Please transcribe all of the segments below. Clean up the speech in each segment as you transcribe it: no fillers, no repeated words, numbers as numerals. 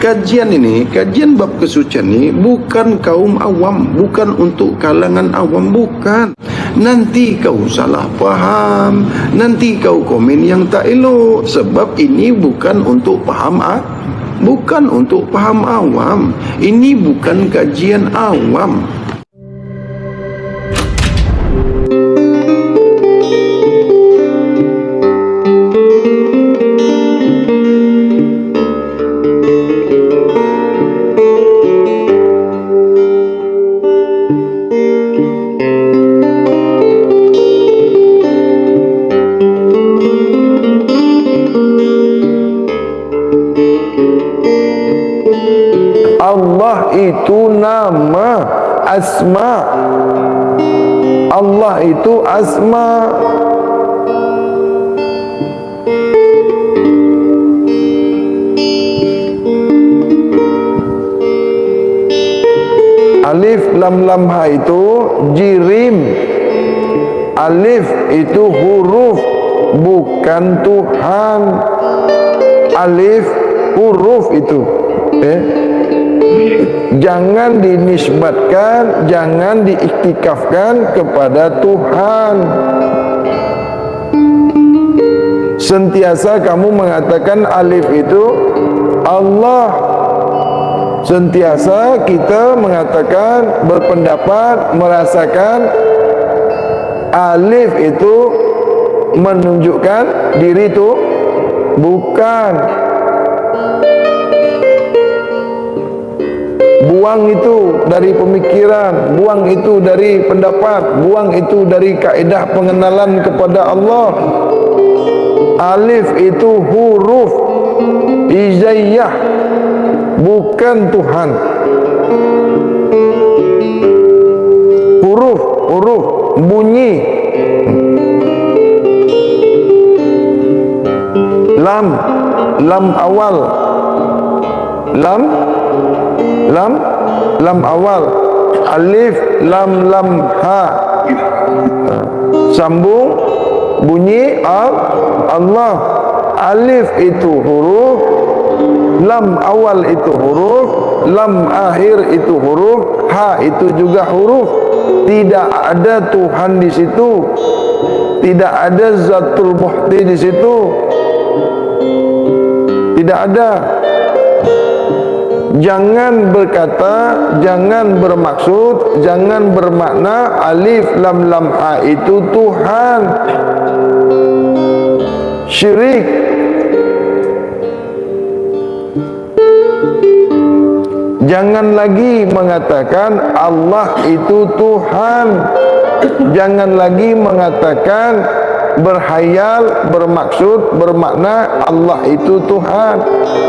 Kajian bab kesucian ini bukan kaum awam, bukan untuk kalangan awam, bukan. Nanti kau salah faham, nanti kau komen yang tak elok, sebab ini bukan untuk faham bukan untuk faham awam. Ini bukan kajian awam. Allah itu nama, asma. Allah itu asma. Alif lam lam ha itu jirim. Alif itu huruf, bukan Tuhan. Alif huruf itu. Jangan dinisbatkan, jangan diiktikafkan kepada Tuhan. Sentiasa kamu mengatakan alif itu Allah. Sentiasa kita mengatakan, berpendapat, merasakan alif itu menunjukkan diri itu bukan. Buang itu dari pemikiran, buang itu dari pendapat, buang itu dari kaedah pengenalan kepada Allah. Alif itu huruf hijaiyah, bukan Tuhan. Huruf bunyi. Lam awal. Lam awal. Alif lam ha. Sambung bunyi Allah. Alif itu huruf, lam awal itu huruf, lam akhir itu huruf, ha itu juga huruf. Tidak ada Tuhan di situ. Tidak ada zatul muhti di situ. Tidak ada. Jangan berkata, jangan bermaksud, jangan bermakna alif lam lam ha itu Tuhan. Syirik. Jangan lagi mengatakan Allah itu Tuhan. Jangan lagi mengatakan, berhayal, bermaksud, bermakna Allah itu Tuhan.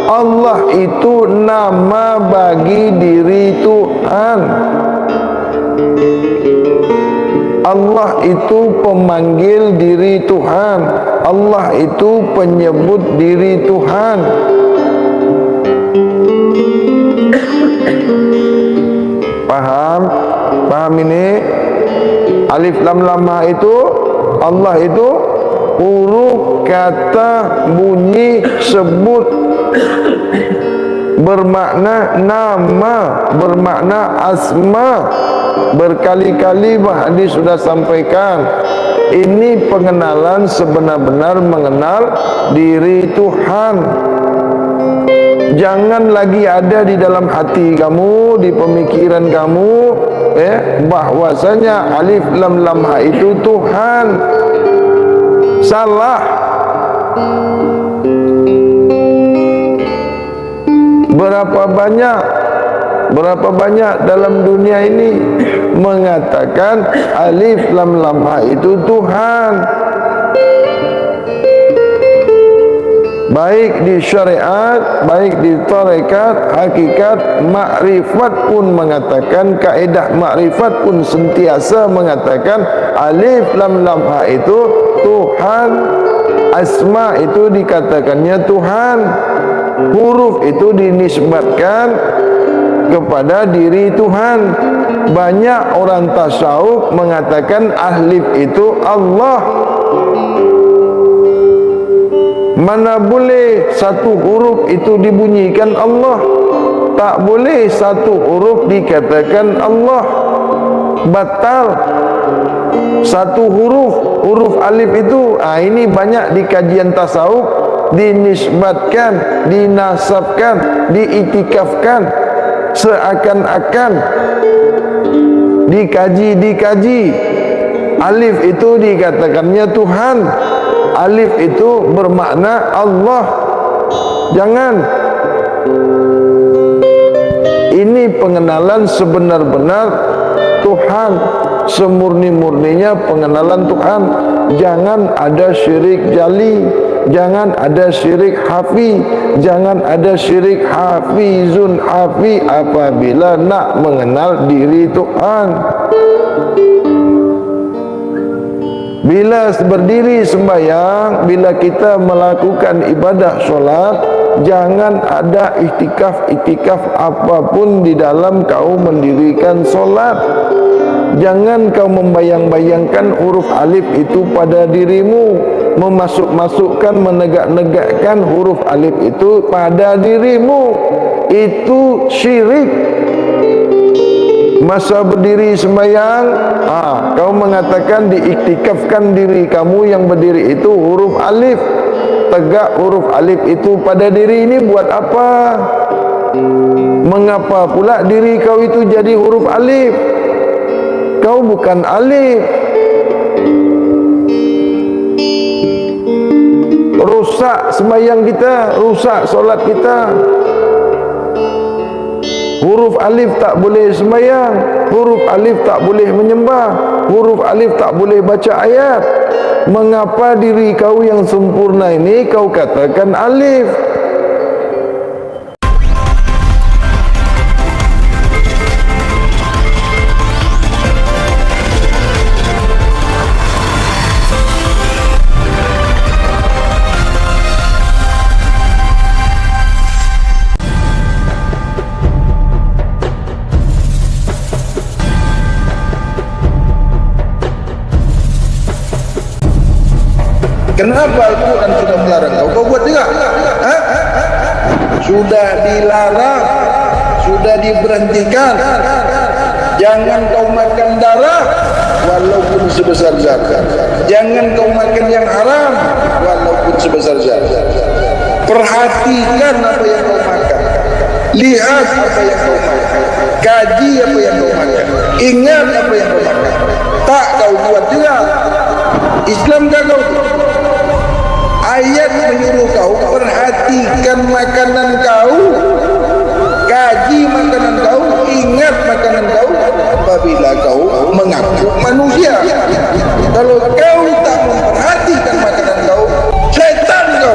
Allah itu nama bagi diri Tuhan. Allah itu pemanggil diri Tuhan. Allah itu penyebut diri Tuhan. Paham? Paham ini? Alif lam lam ha itu Allah itu huruf, kata, bunyi, sebut, bermakna nama, bermakna asma. Berkali-kali hadis sudah sampaikan. Ini pengenalan sebenar-benar mengenal diri Tuhan. Jangan lagi ada di dalam hati kamu, di pemikiran kamu, bahwasanya alif lam lam ha itu Tuhan. Salah. Berapa banyak dalam dunia ini mengatakan alif lam lam ha itu Tuhan. Baik di syariat, baik di tarekat, hakikat, makrifat pun mengatakan, kaedah makrifat pun sentiasa mengatakan alif lam lam ha itu Tuhan. Asma itu dikatakannya Tuhan. Huruf itu dinisbatkan kepada diri Tuhan. Banyak orang tasawuf mengatakan alif itu Allah. Mana boleh satu huruf itu dibunyikan Allah, tak boleh satu huruf dikatakan Allah. Batal satu huruf alif itu. Ini banyak di kajian tasawuf dinisbatkan, dinasabkan, diitikafkan, seakan-akan dikaji. Alif itu dikatakannya Tuhan, alif itu bermakna Allah. Jangan. Ini pengenalan sebenar-benar Tuhan, semurni-murninya pengenalan Tuhan. Jangan ada syirik jali, jangan ada syirik hafi, jangan ada syirik hafizun hafi apabila nak mengenal diri Tuhan. Bila berdiri sembahyang, bila kita melakukan ibadah solat, jangan ada iktikaf apapun di dalam kau mendirikan solat. Jangan kau membayang-bayangkan huruf alif itu pada dirimu, memasuk-masukkan, menegak-negakkan huruf alif itu pada dirimu. Itu syirik. Masa berdiri sembahyang, kau mengatakan diiktikafkan diri kamu yang berdiri itu huruf alif. Tegak huruf alif itu pada diri ini buat apa? Mengapa pula diri kau itu jadi huruf alif? Kau bukan alif. Rusak sembahyang kita, rusak solat kita. Huruf alif tak boleh sembahyang, huruf alif tak boleh menyembah, huruf alif tak boleh baca ayat. Mengapa diri kau yang sempurna ini kau katakan alif? Kenapa Al-Quran sudah melarang kau? Kau buat juga? Sudah dilarang, sudah diberhentikan. Jangan kau makan darah walaupun sebesar zakat. Jangan kau makan yang haram walaupun sebesar zakat. Perhatikan apa yang kau makan, lihat apa yang kau makan, kaji apa yang kau makan, ingat apa yang kau makan. Tak kau buat juga. Islam tak kau. Ayat menyuruh kau perhatikan makanan kau, kaji makanan kau, ingat makanan kau apabila kau mengaku manusia. Kalau kau tak memperhatikan makanan kau, setan kau.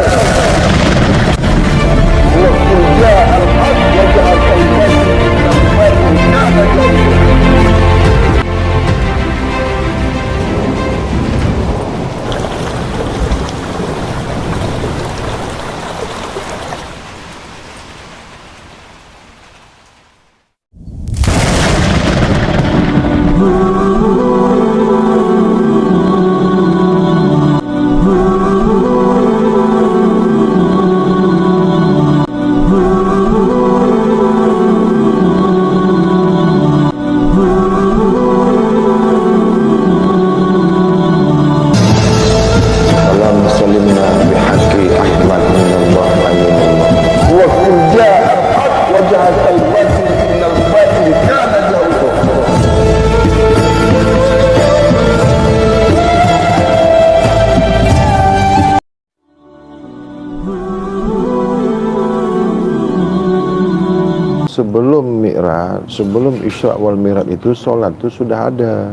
Sebelum Mi'raj, sebelum Isra wal Mi'raj itu solat itu sudah ada.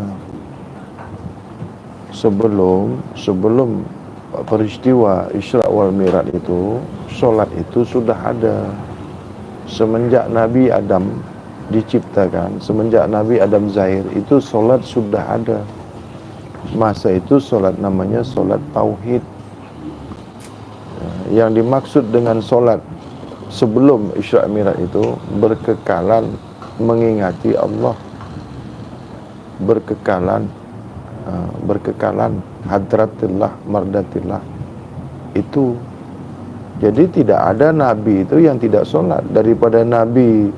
Sebelum peristiwa Isra wal Mi'raj itu, solat itu sudah ada. Semenjak Nabi Adam diciptakan, semenjak Nabi Adam zahir, itu solat sudah ada. Masa itu solat namanya solat tauhid. Yang dimaksud dengan solat sebelum Isra Mi'raj itu berkekalan mengingati Allah, berkekalan hadratillah mardatillah. Itu Jadi tidak ada nabi itu yang tidak solat. Daripada Nabi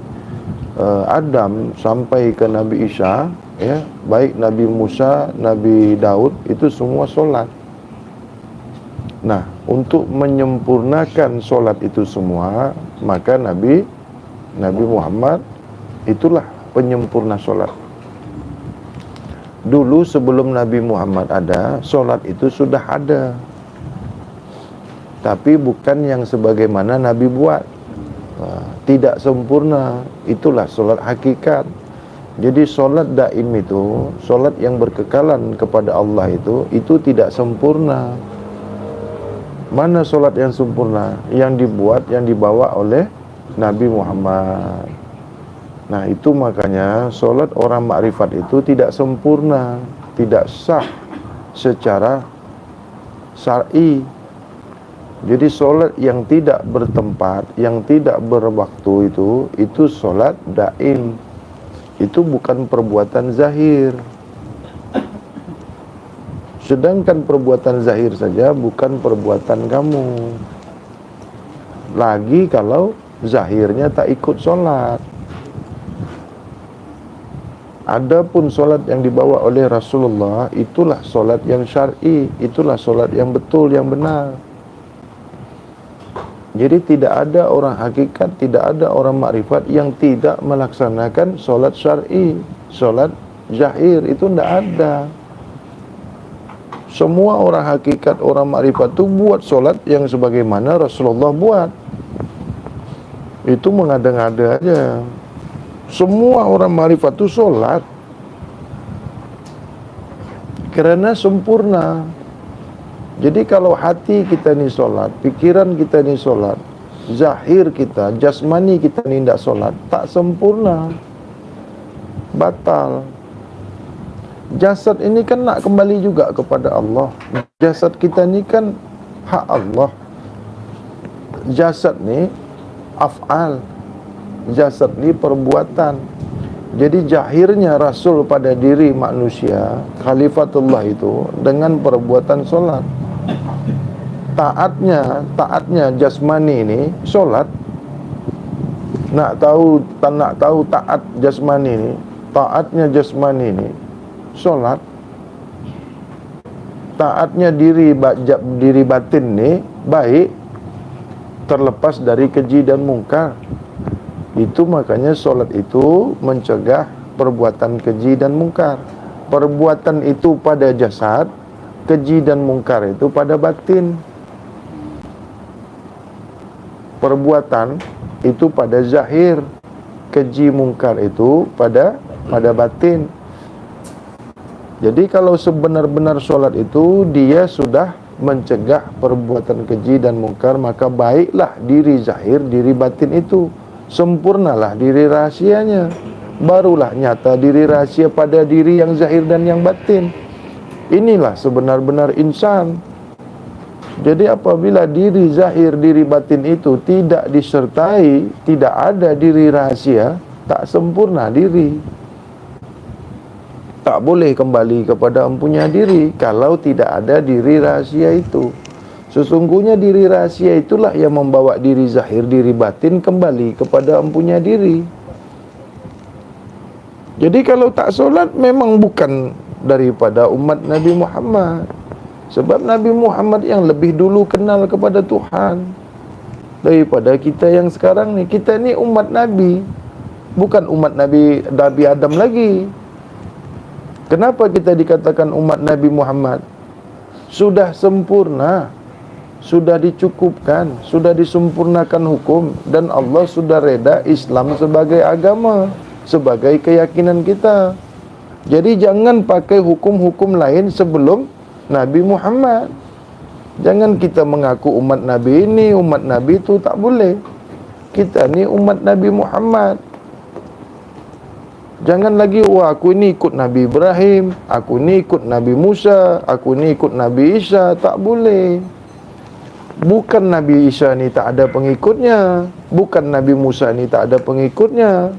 Adam sampai ke Nabi Isa, ya, baik Nabi Musa, Nabi Daud, itu semua solat. Nah, untuk menyempurnakan solat itu semua, maka Nabi Muhammad itulah penyempurna solat. Dulu sebelum Nabi Muhammad ada, solat itu sudah ada, tapi bukan yang sebagaimana Nabi buat. Tidak sempurna. Itulah solat hakikat. Jadi solat daim itu, solat yang berkekalan kepada Allah itu tidak sempurna. Mana solat yang sempurna? Yang dibuat, yang dibawa oleh Nabi Muhammad. Nah, itu makanya solat orang makrifat itu tidak sempurna, tidak sah secara syar'i. Jadi solat yang tidak bertempat, yang tidak berwaktu itu solat daim. Itu bukan perbuatan zahir. Sedangkan perbuatan zahir saja bukan perbuatan kamu. Lagi kalau zahirnya tak ikut solat. Adapun solat yang dibawa oleh Rasulullah, itulah solat yang syar'i, itulah solat yang betul, yang benar. Jadi tidak ada orang hakikat, tidak ada orang makrifat yang tidak melaksanakan solat syar'i, solat zahir, itu tidak ada. Semua orang hakikat, orang makrifat itu buat solat yang sebagaimana Rasulullah buat. Itu mengada-ngada aja. Semua orang makrifat itu solat kerana sempurna. Jadi kalau hati kita ni solat, pikiran kita ni solat, zahir kita, jasmani kita ni tidak solat, tak sempurna, batal. Jasad ini kan nak kembali juga kepada Allah. Jasad kita ni kan hak Allah. Jasad ni af'al, jasad ni perbuatan. Jadi zahirnya Rasul pada diri manusia, Khalifatullah itu dengan perbuatan solat. Taatnya jasmani ini solat. Nak tahu taat jasmani ini, taatnya jasmani ini solat. Taatnya diri batin ni baik, terlepas dari keji dan mungkar. Itu makanya solat itu mencegah perbuatan keji dan mungkar. Perbuatan itu pada jasad, keji dan mungkar itu pada batin. Perbuatan itu pada zahir, keji mungkar itu pada batin. Jadi kalau sebenar-benar solat itu dia sudah mencegah perbuatan keji dan mungkar, maka baiklah diri zahir, diri batin itu. Sempurnalah diri rahasianya. Barulah nyata diri rahasia pada diri yang zahir dan yang batin. Inilah sebenar-benar insan. Jadi apabila diri zahir, diri batin itu tidak disertai, tidak ada diri rahasia, tak sempurna diri. Tak boleh kembali kepada empunya diri kalau tidak ada diri rahasia itu. Sesungguhnya diri rahasia itulah yang membawa diri zahir, diri batin kembali kepada empunya diri. Jadi kalau tak solat memang bukan daripada umat Nabi Muhammad. Sebab Nabi Muhammad yang lebih dulu kenal kepada Tuhan daripada kita yang sekarang ni. Kita ni umat Nabi, bukan umat Nabi Adam lagi. Kenapa kita dikatakan umat Nabi Muhammad? Sudah sempurna, sudah dicukupkan, sudah disempurnakan hukum, dan Allah sudah reda Islam sebagai agama, sebagai keyakinan kita. Jadi jangan pakai hukum-hukum lain sebelum Nabi Muhammad. Jangan kita mengaku umat Nabi ini, umat Nabi itu, tak boleh. Kita ni umat Nabi Muhammad. Jangan lagi, wah aku ini ikut Nabi Ibrahim, aku ini ikut Nabi Musa, aku ini ikut Nabi Isa. Tak boleh. Bukan Nabi Isa ni tak ada pengikutnya, bukan Nabi Musa ni tak ada pengikutnya.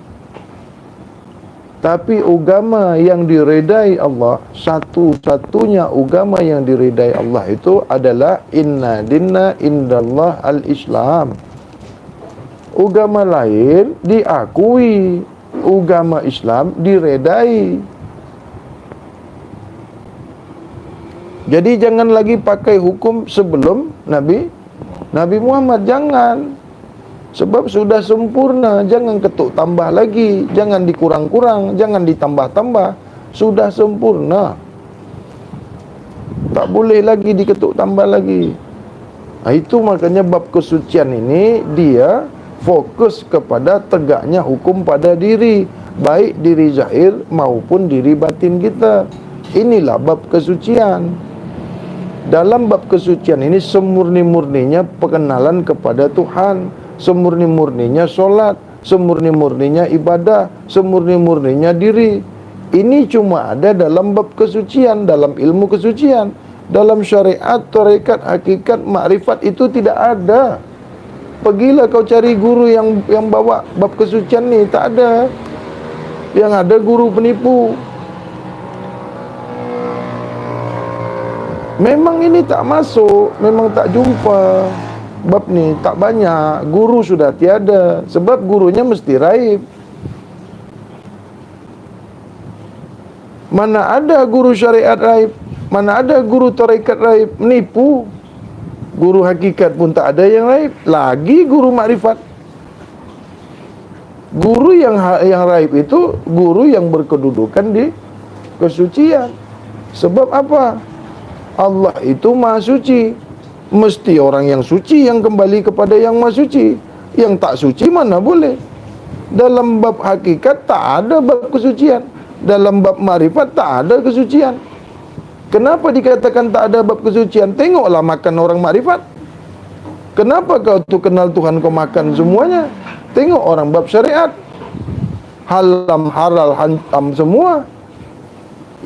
Tapi agama yang diredai Allah, satu-satunya agama yang diredai Allah itu adalah inna dinna indallah al-Islam. Agama lain diakui, agama Islam diredai. Jadi jangan lagi pakai hukum sebelum Nabi Muhammad, jangan. Sebab sudah sempurna, jangan ketuk tambah lagi, jangan dikurang-kurang, jangan ditambah-tambah. Sudah sempurna, tak boleh lagi diketuk tambah lagi. Itu makanya bab kesucian ini dia fokus kepada tegaknya hukum pada diri, baik diri zahir maupun diri batin kita. Inilah bab kesucian. Dalam bab kesucian ini semurni-murninya pengenalan kepada Tuhan, semurni-murninya solat, semurni-murninya ibadah, semurni-murninya diri. Ini cuma ada dalam bab kesucian, dalam ilmu kesucian. Dalam syariat, tarekat, hakikat, makrifat itu tidak ada. Pergilah kau cari guru yang bawa bab kesucian ni, tak ada. Yang ada guru penipu. Memang ini tak masuk, memang tak jumpa. Bab ni tak banyak, guru sudah tiada. Sebab gurunya mesti raib. Mana ada guru syariat raib, mana ada guru tarekat raib, menipu. Guru hakikat pun tak ada yang raib, lagi guru makrifat. Guru yang raib itu guru yang berkedudukan di kesucian. Sebab apa? Allah itu Maha Suci. Mesti orang yang suci yang kembali kepada yang Maha Suci. Yang tak suci mana boleh. Dalam bab hakikat tak ada bab kesucian. Dalam bab marifat tak ada kesucian. Kenapa dikatakan tak ada bab kesucian? Tengoklah makan orang marifat. Kenapa kau tu kenal Tuhan kau makan semuanya? Tengok orang bab syariat, halam halal hantam semua.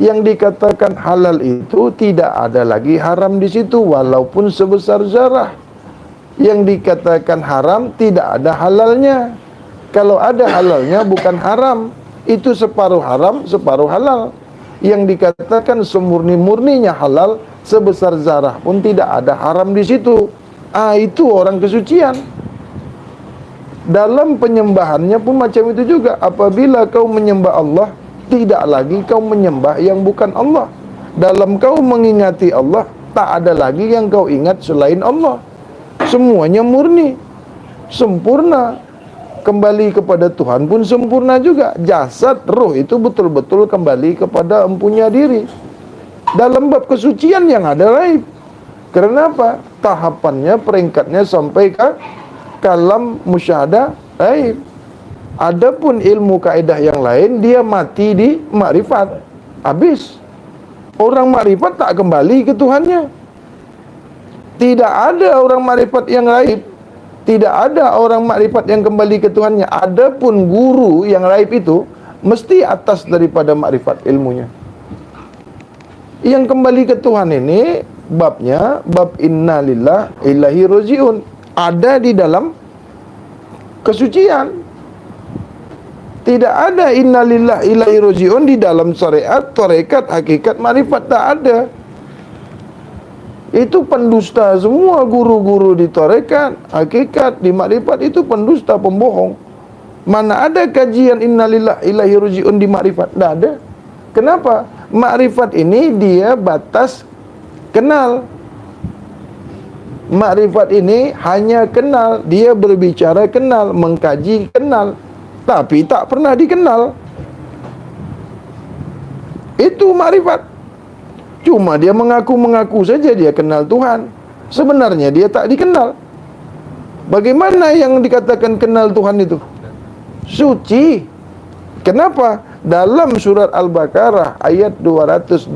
Yang dikatakan halal itu tidak ada lagi haram di situ walaupun sebesar zarah. Yang dikatakan haram tidak ada halalnya. Kalau ada halalnya bukan haram. Itu separuh haram, separuh halal. Yang dikatakan semurni-murninya halal, sebesar zarah pun tidak ada haram di situ. Itu orang kesucian. Dalam penyembahannya pun macam itu juga. Apabila kau menyembah Allah, tidak lagi kau menyembah yang bukan Allah. Dalam kau mengingati Allah, tak ada lagi yang kau ingat selain Allah. Semuanya murni, sempurna. Kembali kepada Tuhan pun sempurna juga. Jasad, roh itu betul-betul kembali kepada empunya diri. Dalam bab kesucian yang ada raib. Kenapa? Tahapannya, peringkatnya sampai ke kalam musyahadah raib. Adapun ilmu kaedah yang lain, dia mati di makrifat. Habis. Orang makrifat tak kembali ke Tuhannya. Tidak ada orang makrifat yang raib. Tidak ada orang makrifat yang kembali ke Tuhannya. Adapun guru yang raib itu mesti atas daripada makrifat ilmunya. Yang kembali ke Tuhan ini babnya bab inna lillah ilahi rojiun, ada di dalam kesucian. Tidak ada inna lillah ilahi rojiun di dalam syariat, tarekat, hakikat, makrifat, tak ada. Itu pendusta semua. Guru-guru di tarekat, hakikat, di makrifat itu pendusta, pembohong. Mana ada kajian innalillah ilahi ruji'un di makrifat? Tak ada. Kenapa? Makrifat ini dia batas kenal. Makrifat ini hanya kenal. Dia berbicara kenal, mengkaji kenal, tapi tak pernah dikenal. Itu makrifat. Cuma dia mengaku-mengaku saja dia kenal Tuhan. Sebenarnya dia tak dikenal. Bagaimana yang dikatakan kenal Tuhan itu? Suci. Kenapa? Dalam surat Al-Baqarah ayat 222,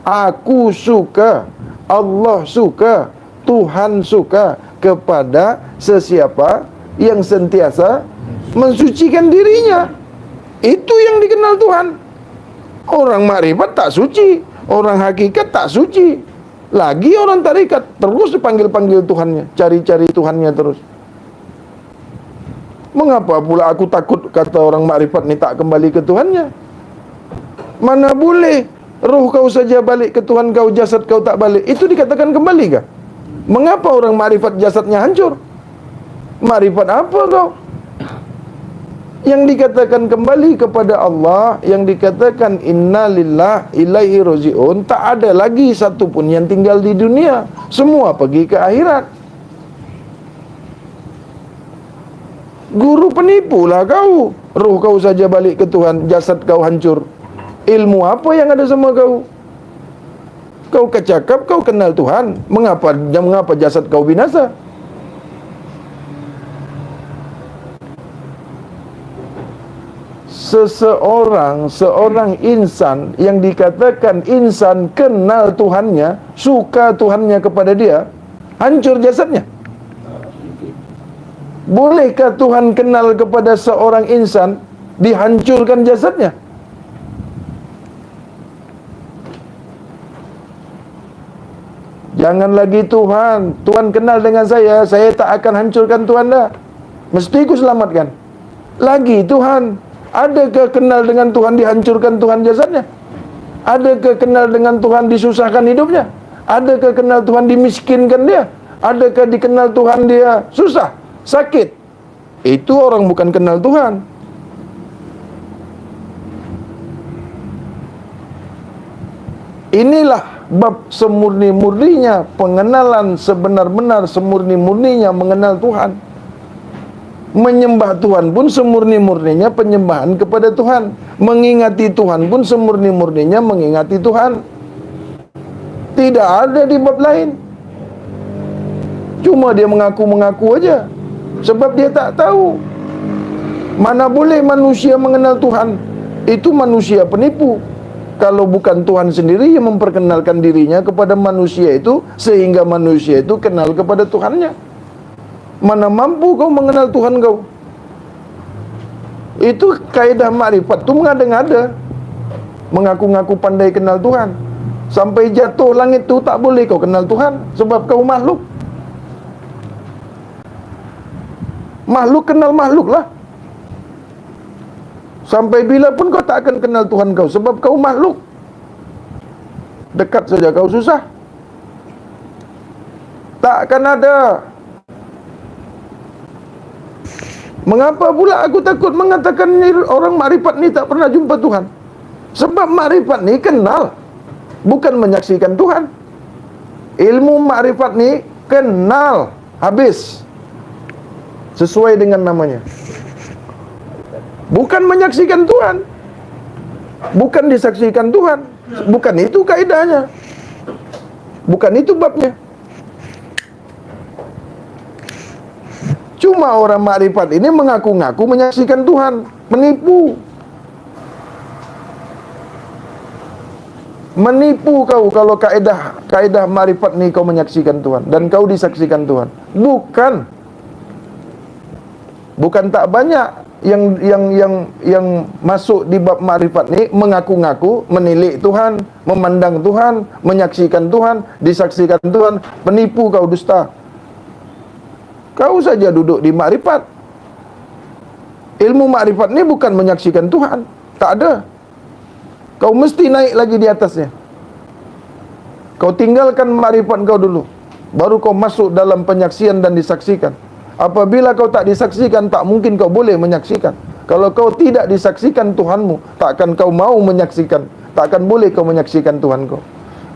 aku suka, Allah suka, Tuhan suka kepada sesiapa yang sentiasa mensucikan dirinya. Itu yang dikenal Tuhan. Orang makrifat tak suci, orang hakikat tak suci. Lagi orang tarikat terus dipanggil-panggil Tuhannya, cari-cari Tuhannya terus. Mengapa pula aku takut kata orang makrifat ni tak kembali ke Tuhannya? Mana boleh roh kau saja balik ke Tuhan kau, jasad kau tak balik. Itu dikatakan kembali kah? Mengapa orang makrifat jasadnya hancur? Makrifat apa kau? Yang dikatakan kembali kepada Allah, yang dikatakan inna lillah ilaihi roji'un, tak ada lagi satu pun yang tinggal di dunia. Semua pergi ke akhirat. Guru penipulah kau. Roh kau saja balik ke Tuhan, jasad kau hancur. Ilmu apa yang ada sama kau? Kau kecakap kau kenal Tuhan. Mengapa jasad kau binasa? Seorang insan yang dikatakan insan kenal Tuhannya, suka Tuhannya kepada dia, hancur jasadnya. Bolehkah Tuhan kenal kepada seorang insan, dihancurkan jasadnya? Jangan lagi Tuhan kenal dengan saya tak akan hancurkan Tuhan dah. Mesti ku selamatkan. Lagi Tuhan, adakah kenal dengan Tuhan dihancurkan Tuhan jasadnya? Adakah kenal dengan Tuhan disusahkan hidupnya? Adakah kenal Tuhan dimiskinkan dia? Adakah dikenal Tuhan dia susah, sakit? Itu orang bukan kenal Tuhan. Inilah bab semurni-murninya pengenalan, sebenar-benar semurni-murninya mengenal Tuhan. Menyembah Tuhan pun semurni-murninya penyembahan kepada Tuhan. Mengingati Tuhan pun semurni-murninya mengingati Tuhan. Tidak ada di bab lain. Cuma dia mengaku-mengaku aja, sebab dia tak tahu. Mana boleh manusia mengenal Tuhan? Itu manusia penipu. Kalau bukan Tuhan sendiri yang memperkenalkan dirinya kepada manusia itu, sehingga manusia itu kenal kepada Tuhannya. Mana mampu kau mengenal Tuhan kau? Itu kaidah makrifat tu mengada-ngada, mengaku-ngaku pandai kenal Tuhan. Sampai jatuh langit tu tak boleh kau kenal Tuhan, sebab kau makhluk. Makhluk kenal makhluk lah. Sampai bila pun kau tak akan kenal Tuhan kau, sebab kau makhluk. Dekat saja kau susah. Tak akan ada. Mengapa pula aku takut mengatakan orang makrifat ni tak pernah jumpa Tuhan? Sebab makrifat ni kenal, bukan menyaksikan Tuhan. Ilmu makrifat ni kenal, habis. Sesuai dengan namanya. Bukan menyaksikan Tuhan, bukan disaksikan Tuhan. Bukan itu kaidahnya, bukan itu babnya. Cuma orang makrifat ini mengaku-ngaku menyaksikan Tuhan, menipu. Menipu kau kalau kaedah makrifat ni kau menyaksikan Tuhan dan kau disaksikan Tuhan. Bukan tak banyak yang masuk di bab makrifat ni mengaku-ngaku menilik Tuhan, memandang Tuhan, menyaksikan Tuhan, disaksikan Tuhan. Penipu kau, dusta. Kau saja duduk di makrifat. Ilmu makrifat ni bukan menyaksikan Tuhan, tak ada. Kau mesti naik lagi di atasnya. Kau tinggalkan makrifat kau dulu, baru kau masuk dalam penyaksian dan disaksikan. Apabila kau tak disaksikan, tak mungkin kau boleh menyaksikan. Kalau kau tidak disaksikan Tuhanmu, takkan kau mau menyaksikan. Takkan boleh kau menyaksikan Tuhan kau.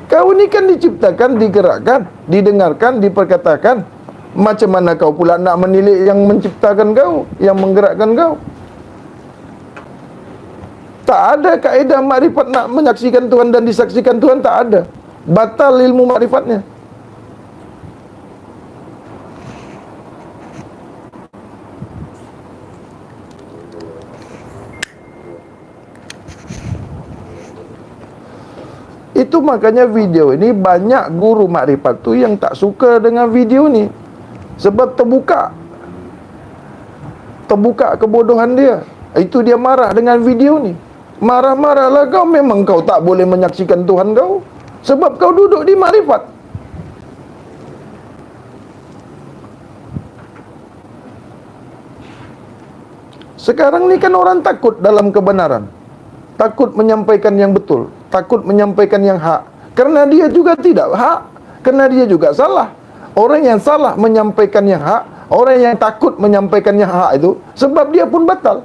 Kau ni kan diciptakan, digerakkan, didengarkan, diperkatakan. Macam mana kau pula nak menilik yang menciptakan kau, yang menggerakkan kau? Tak ada kaedah makrifat nak menyaksikan Tuhan dan disaksikan Tuhan, tak ada. Batal ilmu makrifatnya. Itu makanya video ini banyak guru makrifat tu yang tak suka dengan video ni. Sebab terbuka kebodohan dia. Itu dia marah dengan video ni. Marah-marahlah kau, memang kau tak boleh menyaksikan Tuhan kau, sebab kau duduk di makrifat. Sekarang ni kan orang takut dalam kebenaran, takut menyampaikan yang betul, takut menyampaikan yang hak, kerana dia juga tidak hak, kerana dia juga salah. Orang yang salah menyampaikan yang hak, orang yang takut menyampaikan yang hak itu, sebab dia pun batal.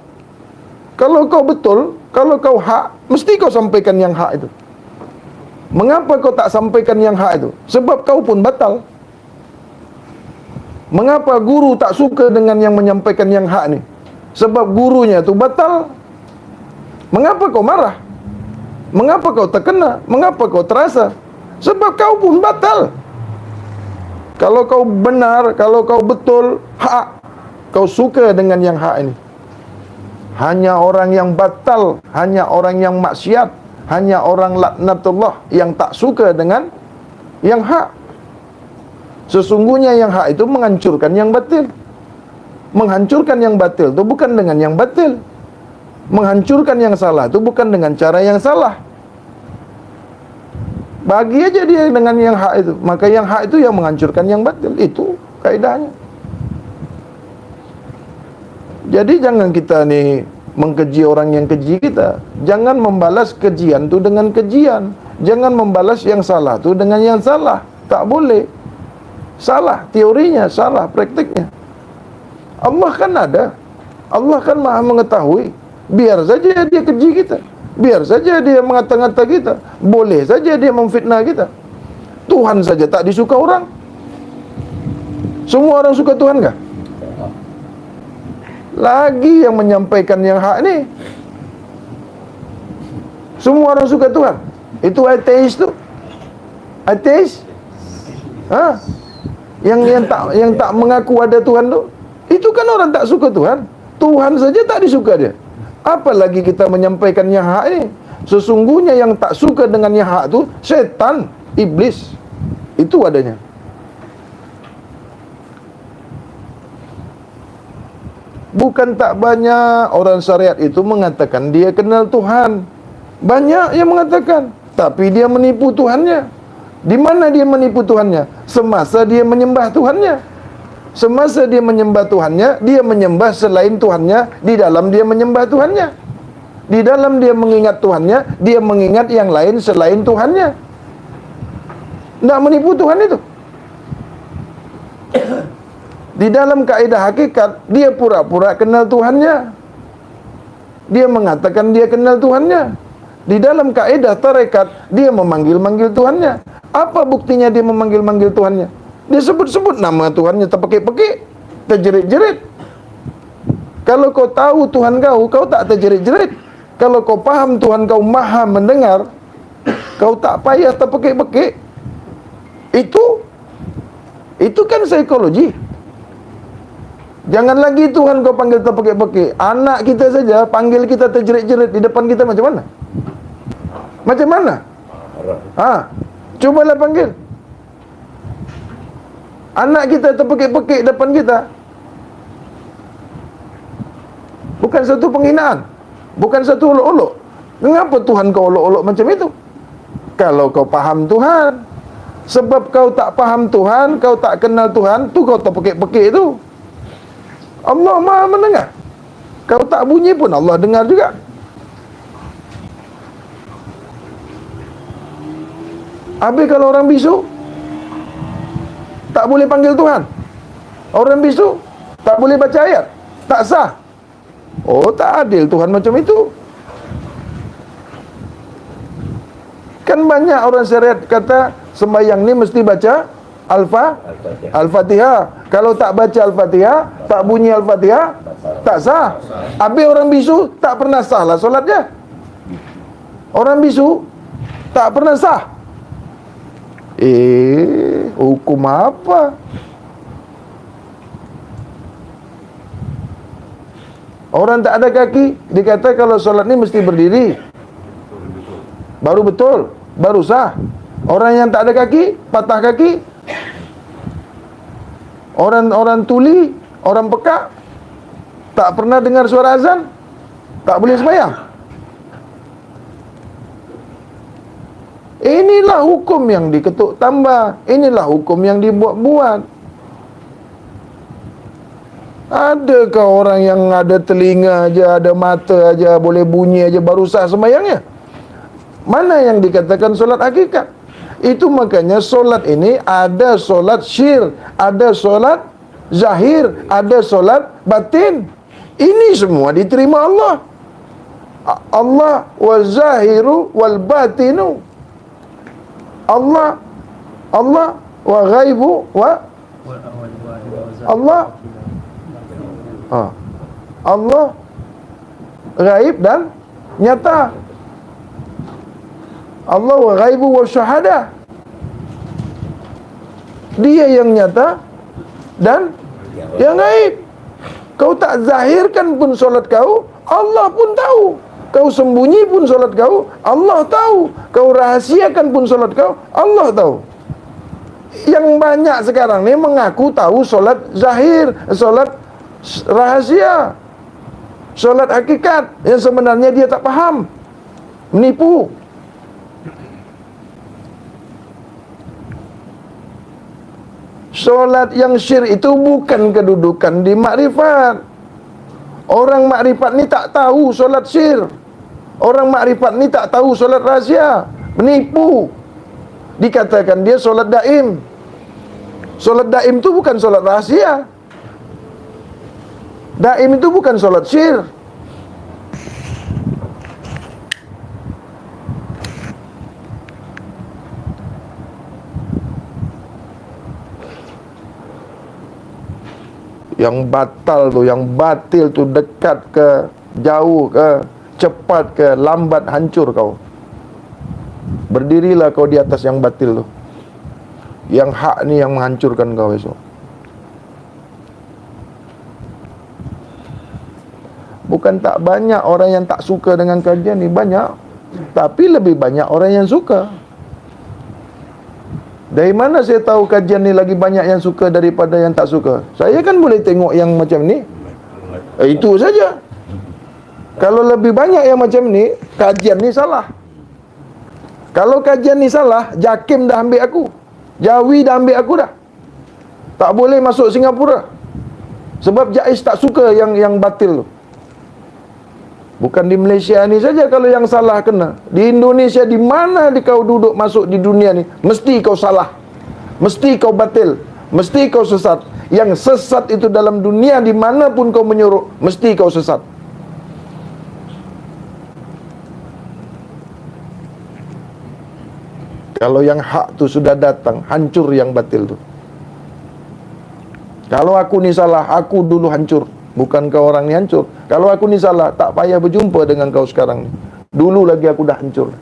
Kalau kau betul, kalau kau hak, mesti kau sampaikan yang hak itu. Mengapa kau tak sampaikan yang hak itu? Sebab kau pun batal. Mengapa guru tak suka dengan yang menyampaikan yang hak ni? Sebab gurunya tu batal. Mengapa kau marah? Mengapa kau terkena? Mengapa kau terasa? Sebab kau pun batal. Kalau kau benar, kalau kau betul, hak, kau suka dengan yang hak ini. Hanya orang yang batal, hanya orang yang maksiat, hanya orang laknatullah yang tak suka dengan yang hak. Sesungguhnya yang hak itu menghancurkan yang batil. Menghancurkan yang batil itu bukan dengan yang batil. Menghancurkan yang salah itu bukan dengan cara yang salah. Bagi aja dia dengan yang hak itu. Maka yang hak itu yang menghancurkan yang batil. Itu kaedahnya. Jadi jangan kita ni mengkeji orang yang keji kita. Jangan membalas kejian tu dengan kejian. Jangan membalas yang salah tu dengan yang salah. Tak boleh. Salah teorinya, salah praktiknya. Allah kan ada. Allah kan maha mengetahui. Biar saja dia keji kita. Biar saja dia mengata-ngata kita. Boleh saja dia memfitnah kita. Tuhan saja tak disuka orang. Semua orang suka Tuhan kah? Lagi yang menyampaikan yang hak ni. Semua orang suka Tuhan. Itu ateis tu. Ateis? Ha? Yang tak mengaku ada Tuhan tu. Itu kan orang tak suka Tuhan. Tuhan saja tak disuka dia. Apalagi kita menyampaikan yang hak ni. Sesungguhnya yang tak suka dengan yang hak tu syaitan, iblis. Itu adanya. Bukan tak banyak orang syariat itu mengatakan dia kenal Tuhan. Banyak yang mengatakan, tapi dia menipu Tuhannya. Di mana dia menipu Tuhannya? Semasa dia menyembah Tuhannya. Semasa dia menyembah Tuhannya, dia menyembah selain Tuhannya. Di dalam dia menyembah Tuhannya, di dalam dia mengingat Tuhannya, dia mengingat yang lain selain Tuhannya. Tidak menipu Tuhan itu. Di dalam kaedah hakikat, dia pura-pura kenal Tuhannya. Dia mengatakan dia kenal Tuhannya. Di dalam kaedah tarekat, dia memanggil-manggil Tuhannya. Apa buktinya dia memanggil-manggil Tuhannya? Dia sebut-sebut nama Tuhannya terpekik-pekik, terjerit-jerit. Kalau kau tahu Tuhan kau tak terjerit-jerit. Kalau kau faham Tuhan kau maha mendengar, kau tak payah terpekik-pekik. Itu kan psikologi. Jangan lagi Tuhan kau panggil terpekik-pekik. Anak kita saja panggil kita terjerit-jerit di depan kita macam mana? Macam mana? Cubalah panggil. Anak kita terpekik-pekik depan kita. Bukan satu penghinaan, bukan satu olok-olok. Mengapa Tuhan kau olok-olok macam itu? Kalau kau faham Tuhan. Sebab kau tak faham Tuhan, kau tak kenal Tuhan, tu kau terpekik-pekik itu. Allah maha mendengar. Kau tak bunyi pun Allah dengar juga. Habis kalau orang bisu tak boleh panggil Tuhan. Orang bisu tak boleh baca ayat, tak sah. Oh, tak adil Tuhan macam itu. Kan banyak orang syariat kata sembahyang ni mesti baca Al-Fatihah. Kalau tak baca Al-Fatihah, tak bunyi Al-Fatihah, tak sah. Habis orang bisu tak pernah sah lah solatnya. Orang bisu tak pernah sah. Hukum apa? Orang tak ada kaki, dikata kalau solat ni mesti berdiri. Baru betul, baru sah. Orang yang tak ada kaki, patah kaki. Orang tuli, orang pekak, tak pernah dengar suara azan, tak boleh sembahyang. Inilah hukum yang diketuk tambah. Inilah hukum yang dibuat-buat. Adakah orang yang ada telinga aja, ada mata aja, boleh bunyi aja baru sah sembahyangnya? Mana yang dikatakan solat hakikat? Itu makanya solat ini ada solat syir, ada solat zahir, ada solat batin. Ini semua diterima Allah. Allah wa zahiru wal batinu. Allah wa ghaibu wa Allah. Allah ghaib dan nyata. Allah wa ghaibu wa syahada. Dia yang nyata dan yang gaib. Kau tak zahirkan pun solat kau, Allah pun tahu. Kau sembunyi pun solat kau, Allah tahu. Kau rahasiakan pun solat kau, Allah tahu. Yang banyak sekarang ni mengaku tahu solat zahir, solat rahasia, solat hakikat, yang sebenarnya dia tak faham, menipu. Solat yang syir itu bukan kedudukan di makrifat. Orang makrifat ni tak tahu solat syir. Orang makrifat ni tak tahu solat rahsia. Menipu. Dikatakan dia solat daim. Solat daim itu bukan solat rahsia. Daim itu bukan solat syir. Yang batal tu, yang batil tu dekat ke, jauh ke, cepat ke, lambat hancur kau. Berdirilah kau di atas yang batil tu. Yang hak ni yang menghancurkan kau esok. Bukan tak banyak orang yang tak suka dengan kajian ni, banyak. Tapi lebih banyak orang yang suka. Dari mana saya tahu kajian ni lagi banyak yang suka daripada yang tak suka? Saya kan boleh tengok yang macam ni. Itu saja. Kalau lebih banyak yang macam ni, kajian ni salah. Kalau kajian ni salah, JAKIM dah ambil aku, Jawi dah ambil aku dah. Tak boleh masuk Singapura. Sebab JAIS tak suka yang batil tu. Bukan di Malaysia ni saja kalau yang salah kena. Di Indonesia, di mana kau duduk masuk di dunia ni, mesti kau salah. Mesti kau batil. Mesti kau sesat. Yang sesat itu dalam dunia, di mana pun kau menyuruh, mesti kau sesat. Kalau yang hak tu sudah datang, hancur yang batil tu. Kalau aku ni salah, aku dulu hancur. Bukan kau orang ni hancur. Kalau aku ni salah, tak payah berjumpa dengan kau sekarang ni. Dulu lagi aku dah hancur.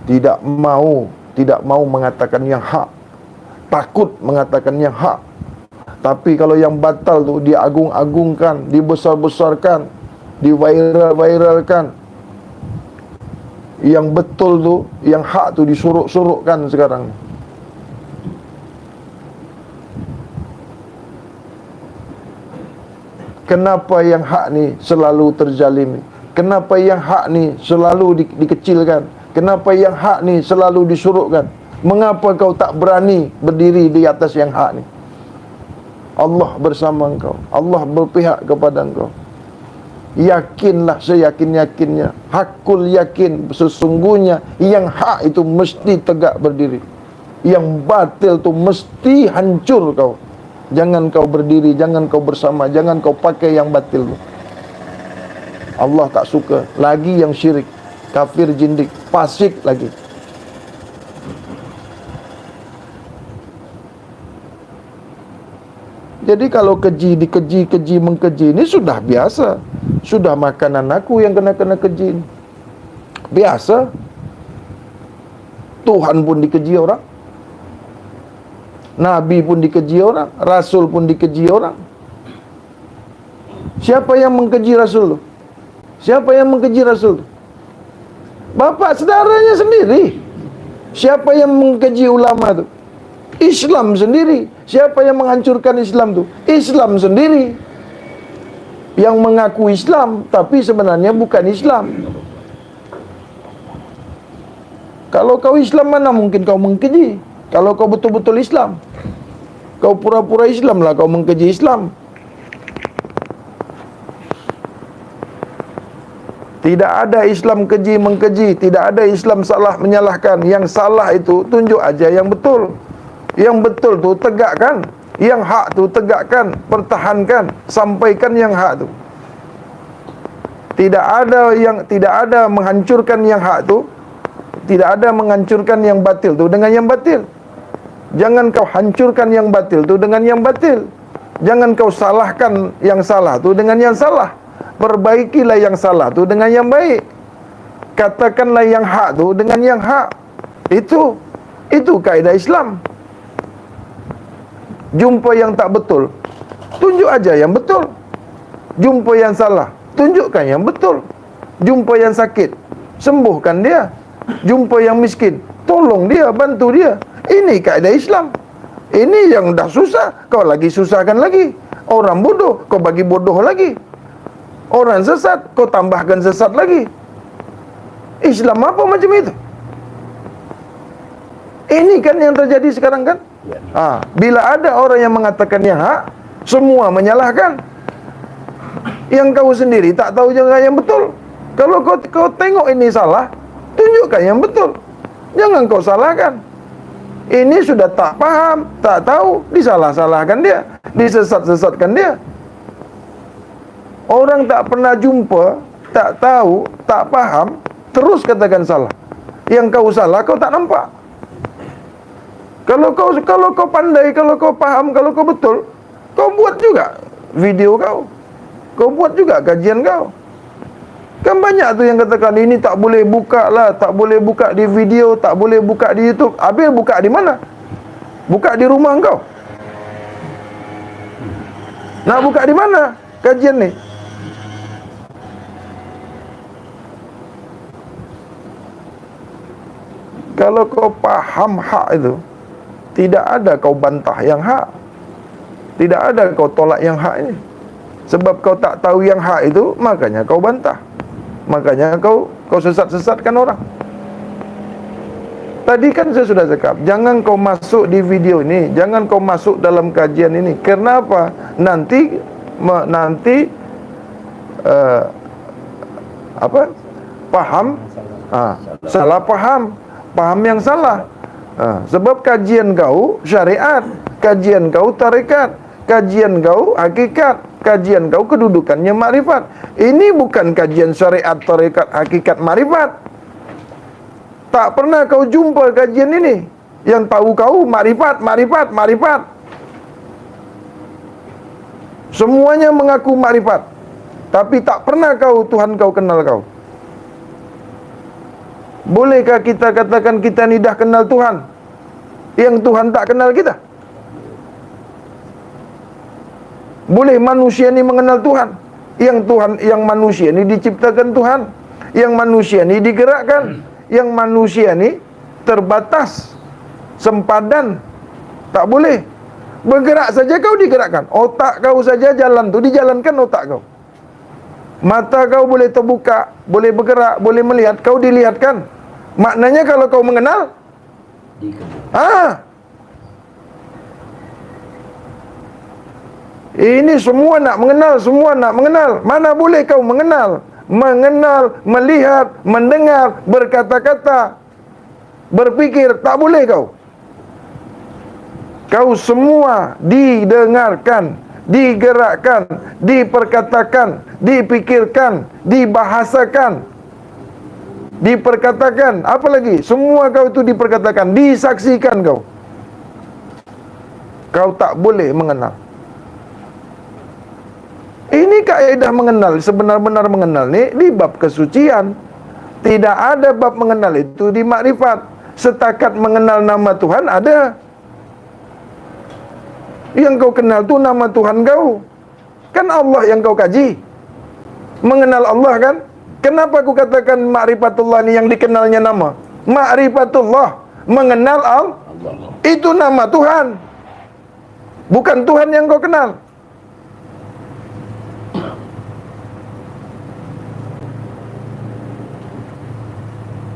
Tidak mau mengatakan yang hak. Takut mengatakan yang hak. Tapi kalau yang batal tu diagung-agungkan, dibesar-besarkan, diviral-viralkan. Yang betul tu, yang hak tu disuruk-surukkan sekarang. Kenapa yang hak ni selalu terzalimi? Kenapa yang hak ni selalu dikecilkan? Kenapa yang hak ni selalu disurukkan? Mengapa kau tak berani berdiri di atas yang hak ni? Allah bersama engkau. Allah berpihak kepada engkau. Yakinlah seyakin-yakinnya, hakul yakin, sesungguhnya yang hak itu mesti tegak berdiri. Yang batil itu mesti hancur kau. Jangan kau berdiri, jangan kau bersama, jangan kau pakai yang batil itu. Allah tak suka. Lagi yang syirik, kafir jindik, fasik lagi. Jadi kalau keji mengkeji ini sudah biasa. Sudah makanan aku yang kena keji. Biasa. Tuhan pun dikeji orang. Nabi pun dikeji orang. Rasul pun dikeji orang. Siapa yang mengkeji Rasul tu? Siapa yang mengkeji Rasul tu? Bapa saudaranya sendiri. Siapa yang mengkeji ulama tu? Islam sendiri. Siapa yang menghancurkan Islam tu? Islam sendiri. Yang mengaku Islam tapi sebenarnya bukan Islam. Kalau kau Islam, mana mungkin kau mengkeji? Kalau kau betul-betul Islam, kau pura-pura Islam lah, kau mengkeji Islam. Tidak ada Islam keji mengkeji, tidak ada Islam salah menyalahkan. Yang salah itu tunjuk aja yang betul. Yang betul tu tegakkan, yang hak tu tegakkan, pertahankan, sampaikan yang hak tu. Tidak ada menghancurkan yang hak tu, tidak ada menghancurkan yang batil tu dengan yang batil. Jangan kau hancurkan yang batil tu dengan yang batil. Jangan kau salahkan yang salah tu dengan yang salah. Perbaikilah yang salah tu dengan yang baik. Katakanlah yang hak tu dengan yang hak. Itu kaedah Islam. Jumpa yang tak betul, tunjuk aja yang betul. Jumpa yang salah, tunjukkan yang betul. Jumpa yang sakit, sembuhkan dia. Jumpa yang miskin, tolong dia, bantu dia. Ini kaedah Islam. Ini yang dah susah, kau lagi susahkan lagi. Orang bodoh, kau bagi bodoh lagi. Orang sesat, kau tambahkan sesat lagi. Islam apa macam itu? Ini kan yang terjadi sekarang kan? Bila ada orang yang mengatakan yang hak, semua menyalahkan. Yang kau sendiri tak tahu juga yang betul. Kalau kau tengok ini salah, tunjukkan yang betul. Jangan kau salahkan. Ini sudah tak paham, tak tahu, disalah-salahkan dia, disesat-sesatkan dia. Orang tak pernah jumpa, tak tahu, tak paham, terus katakan salah. Yang kau salah, kau tak nampak. Kalau kau pandai, kalau kau paham, kalau kau betul, kau buat juga video kau. Kau buat juga kajian kau. Kan banyak tu yang katakan ini tak boleh buka lah, tak boleh buka di video, tak boleh buka di YouTube. Habis buka di mana? Buka di rumah kau. Nak buka di mana kajian ni? Kalau kau paham hak itu, tidak ada kau bantah yang hak. Tidak ada kau tolak yang hak ini. Sebab kau tak tahu yang hak itu, makanya kau bantah. Makanya kau sesat-sesatkan orang. Tadi kan saya sudah cakap, jangan kau masuk di video ini, jangan kau masuk dalam kajian ini. Kenapa? Nanti paham, salah paham, paham yang salah. Sebab kajian kau syariat, kajian kau tarekat, kajian kau hakikat, kajian kau kedudukannya makrifat. Ini bukan kajian syariat, tarekat, hakikat, makrifat. Tak pernah kau jumpa kajian ini. Yang tahu kau makrifat, makrifat, makrifat. Semuanya mengaku makrifat, tapi tak pernah Tuhan kau kenal kau. Bolehkah kita katakan kita ni dah kenal Tuhan, yang Tuhan tak kenal kita? Boleh manusia ni mengenal Tuhan, yang manusia ni diciptakan Tuhan, yang manusia ni digerakkan, yang manusia ni terbatas, sempadan, tak boleh. Bergerak saja kau digerakkan, otak kau saja jalan tu dijalankan otak kau. Mata kau boleh terbuka, boleh bergerak, boleh melihat, kau dilihatkan. Maknanya kalau kau mengenal, ini semua nak mengenal, semua nak mengenal. Mana boleh kau mengenal? Mengenal, melihat, mendengar, berkata-kata, berfikir, tak boleh kau. Kau semua didengarkan, digerakkan, diperkatakan, dipikirkan, dibahasakan, diperkatakan. Apa lagi? Semua kau itu diperkatakan, disaksikan kau. Kau tak boleh mengenal. Ini kaedah mengenal, sebenar-benar mengenal ni di bab kesucian. Tidak ada bab mengenal itu di makrifat. Setakat mengenal nama Tuhan ada. Yang kau kenal tu nama Tuhan kau. Kan Allah yang kau kaji. Mengenal Allah kan? Kenapa aku katakan ma'rifatullah ni yang dikenalnya nama? Ma'rifatullah, mengenal Allah. Itu nama Tuhan. Bukan Tuhan yang kau kenal.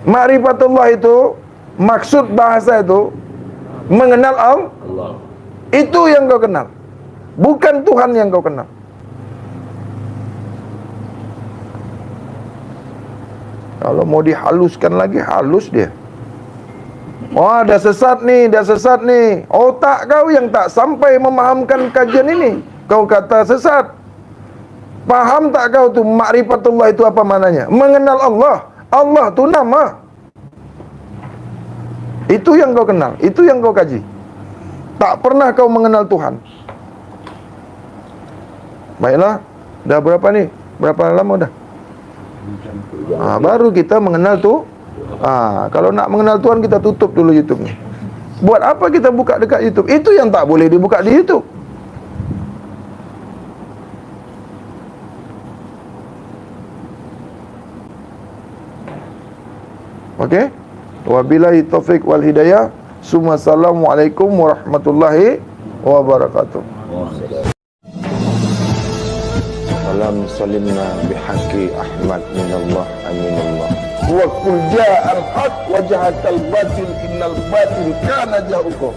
Ma'rifatullah itu Maksud bahasa itu mengenal Allah. Itu yang kau kenal, bukan Tuhan yang kau kenal. Kalau mau dihaluskan lagi, halus dia. Oh, dah sesat nih. Otak kau yang tak sampai memahamkan kajian ini, kau kata sesat. Paham tak kau tu ma'rifatullah itu apa maknanya? Mengenal Allah. Allah tu nama. Itu yang kau kenal, itu yang kau kaji. Tak pernah kau mengenal Tuhan. Baiklah, dah berapa nih? Berapa lama dah? Baru kita mengenal tu. Kalau nak mengenal Tuhan, kita tutup dulu YouTube-nya. Buat apa kita buka dekat YouTube? Itu yang tak boleh dibuka di YouTube. Okey? Wabillahi taufik wal hidayah. Assalamualaikum warahmatullahi wabarakatuh. Salam salimna bihaqqi Ahmad minallah aminallah. Wa qul ja'al haqq wa jahaqal batil innal batil kana zahuqa.